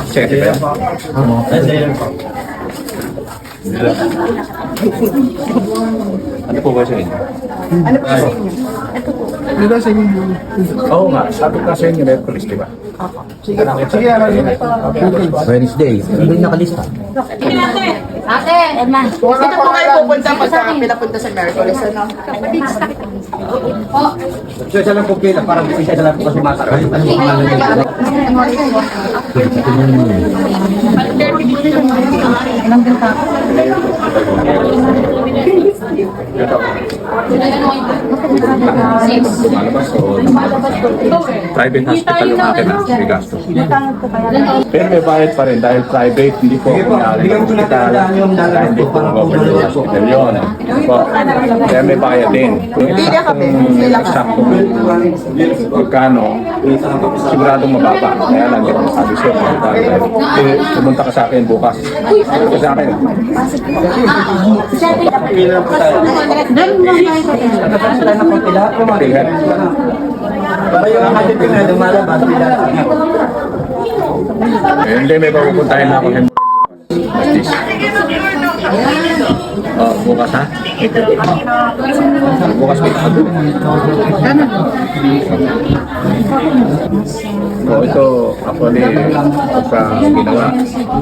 Sige ba yan? Ano po ba sa inyo? Ano po sa inyo? Dito sa inyo. Oo nga, sabi ko sa inyo, Merkulis, di ba? Sige, Wednesday, hindi nakalista. Ate, Edman. Dito po kayo pupunta pagka pinapunta sa Merkulis, ano? So, isa lang po pila, parang isa lang po kasi matagal. Private hospital yung akin na, may gasto. Pero may bayad pa rin dahil private, hindi po ako nangyari ng hospital, dahil hindi po government hospital yun. Po, kaya may bayad din. Kung eksaktong magkano, siguradong mababa. Kaya lang, hindi ko sabi sa'yo. Pumunta ka sa akin bukas. Pumunta ka sa akin. Hindi, may papupuntahin na ako. Oh, bukas ha? Bukas may sabi. So ito, actually, pagka ginawa,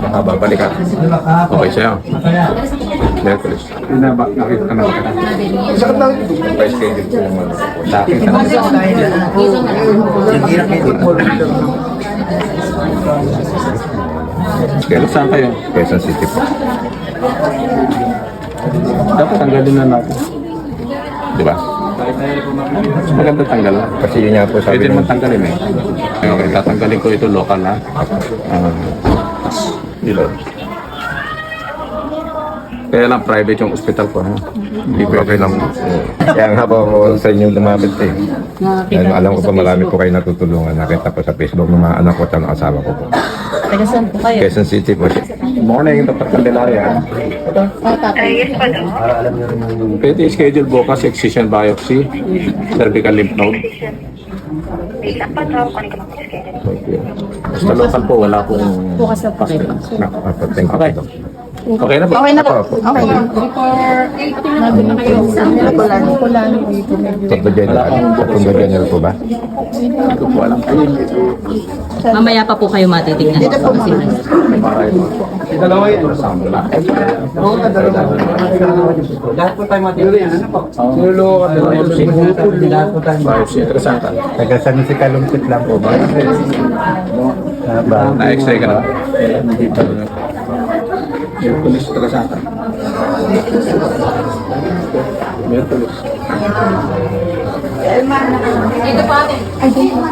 makababalik ka. Okay sa'yo. Merkulis. Nakita ka na ba? Sakit lang. By schedule ko naman. Sa akin ka na. Kailan saan kayo? Quezon City po. Dapat tanggalin na natin. Di ba? Mas maganda tanggalan. Kasi yun nga po sabi Pwede naman tanggalin eh. Okay, tatanggalin ko ito local na. Ilod. Kaya lang private yung hospital ko. Ha? Hindi pwede lang. Kaya nga po ako sa inyo lumapit eh. Dahil alam ko po marami po kayo natutulungan. Nakita po sa Facebook ng mga anak ko at ng asawa ko po. Taga saan po kayo? Quezon City po. Good morning, Dr. Candelaria. Pwede schedule bukas excision biopsy, cervical lymph node. Okay. Basta local po, wala pong Bukas na po kayo. Thank you. Okay. Okay na po. Okay na po. Okay. Tatlo general po ba? Hindi ko po alam. Mamaya pa po kayo matitignan. Dito po, ma'am. Dalawa yan. Kasama na. Lahat po tayo matulungan. Ano po? Sinulungan ka doon. Lahat po tayo. Biopsy, interesante. Taga San Jose Calumsit lang po ba? Na-x-ray ka na ba? Merkulis, interesante. Merkulis. Dito po ate.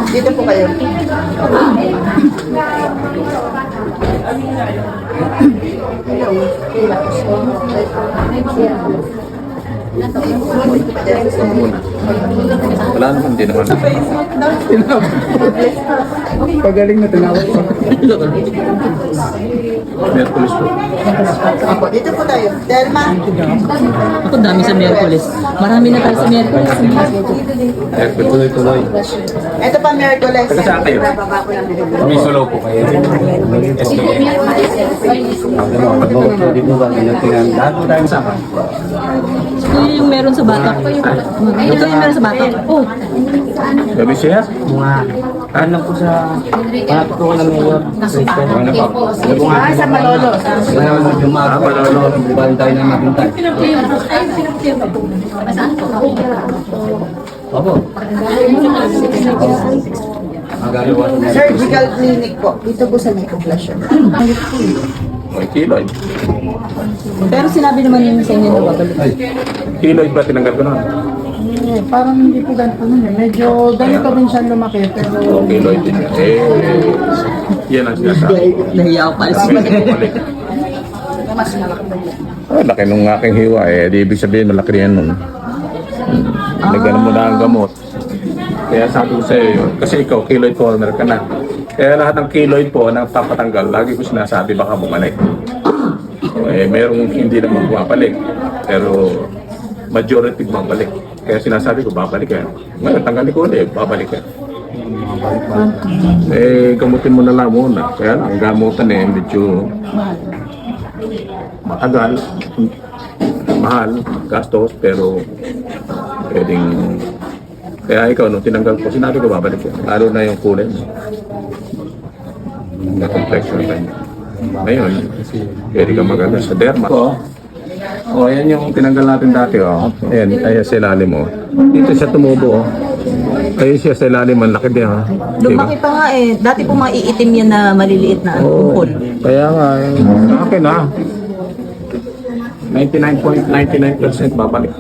Dito po kayo. Wala naman, hindi naman. Pagaling na tinawag ko. Merkulis po. Opo, dito po tayo. Delma. Ako dami sa Miyerkules. Marami na tayo sa Miyerkules. Merkulis, tuloy. Ito pa Merkulis. Taga saan kayo? May solo po kayo. Ito yung meron sa batak. Ito yung meron sa batak. Oh, Gabi siya? Ano po sa... Malapit po ko ng mayor. Ano pa? Sa Malolo. Malolo. Bahan tayo na mabuntay. Opo. Surgical clinic po. Dito po sa Necoplasyon. May kiloid. pero sinabi naman yun sa inyo na babalik. Kiloid ba tinanggal ko na? Parang hindi po ganito nun eh. Medyo ganito rin siya lumaki. Pero O, kiloid din. Yan ang sinasabi. Nahiya ako pala sa Balik. Laki nung aking hiwa eh. Di ibig sabihin malaki rin yan nun. Nagano mo na ang gamot. Kaya sabi ko sa'yo yun. Kasi ikaw, keloid former ka na. Kaya lahat ng keloid po na papatanggal, lagi ko sinasabi baka bumalik. Merong hindi naman bumabalik. Pero majority bumabalik. Kaya sinasabi ko, babalik ka. Ngayon, tanggalin ko ulit, babalik ka. Eh, gamutin mo na lang muna. Kaya lang, ang gamutan eh, medyo matagal, mahal, gastos, pero pwedeng... Kaya ikaw, nung tinanggal ko, sinabi ko babalik ko. Lalo na yung kulay mo. Na-complex na tayo. Ngayon, pwede ka maganda sa derma. Ayan yung tinanggal natin dati, Ayan, ayan sa ilalim, Dito siya tumubo, Ayun siya sa ilalim, ang laki din, Lumaki pa nga eh. Dati po maiitim yan na maliliit na kumpol. Kaya nga, sa akin 99.99% babalik.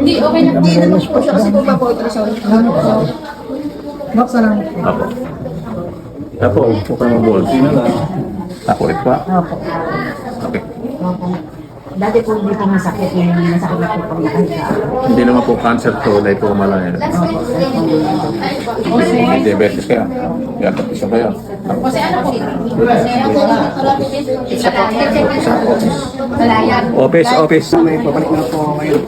Hindi, okay na. Hindi naman po siya kasi kung pa-ultrasound. Box na lang. Apo. Apo, huwag ka naman ball. Ako, ito pa. Okay. Dati po hindi po masakit yung masakit na po pag nakahiga. Hindi naman po cancer to, like po malaya. May diabetes kaya. Kaya isa kaya. Kasi ano po? Malayan. Office. May babalik na po ngayon.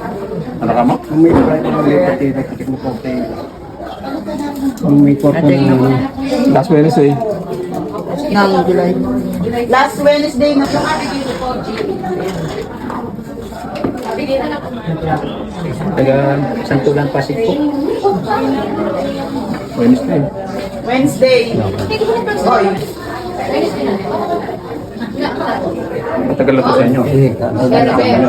Ano ka mo? Kung may babalik na lipat, nakikip mo po kayo. Kung may po po Last Wednesday. Ng July. Last Wednesday na. taga Santulan Pasig po. Wednesday. Wednesday. Oy. Matagal na po sa inyo. Very fair.